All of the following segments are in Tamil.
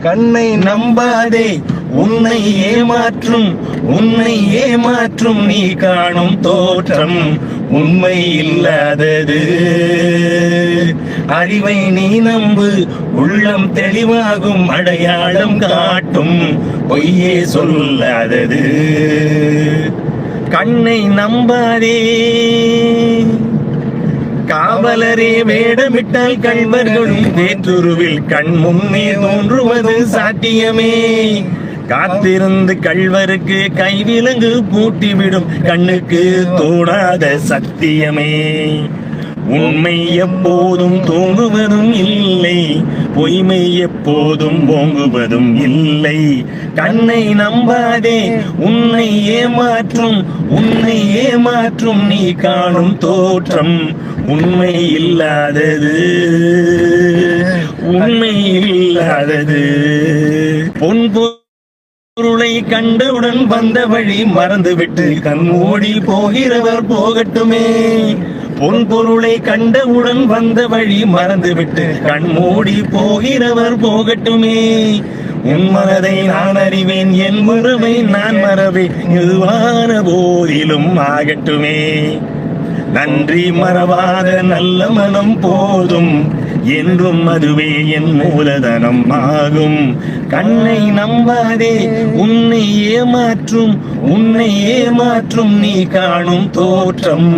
கண்ணை நம்பாதே, உன்னை ஏமாற்றும் நீ காணும் தோற்றம் உண்மை இல்லாதது. அறிவை நீ நம்பு, உள்ளம் தெளிவாகும், அடையாளம் காட்டும் பொய்யே சொல்லாதது. கண்ணை நம்பாதே, காவலரே வேடமிட்டால் கள்வர்களும் வேற்றுருவில் கண் முன்னே தோன்றுவது சாத்தியமே. காத்திருந்து கள்வருக்கு கைவிலங்கு பூட்டிவிடும் கண்ணுக்கு தோடாத சத்தியமே. உண்மை எப்போதும் தோங்குவதும் இல்லை, பொய்மை எப்போதும் ஓங்குவதும் இல்லை. கண்ணை நம்பாதே, உன்னை ஏமாற்றும் நீ காணும் தோற்றம் உண்மை இல்லாதது. பொருளை கண்டவுடன் வந்த வழி மறந்துவிட்டு கண்மூடி போகிறவர் போகட்டுமே. பொருளை கண்டவுடன் வந்த வழி மறந்துவிட்டு கண்மூடி போகிறவர் போகட்டுமே. உன் மனதை நான் அறிவேன், என் உறவை நான் மறவேன், எதுவான போதிலும் ஆகட்டுமே. நன்றி மறவாத நல்ல மனம் போதும், என்றும் அதுவே என் மூலதனம் ஆகும். கண்ணை நம்பாதே, உன்னை ஏமாற்றும் நீ காணும் தோற்றம்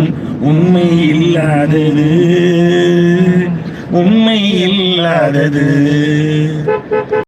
உண்மை இல்லாதது.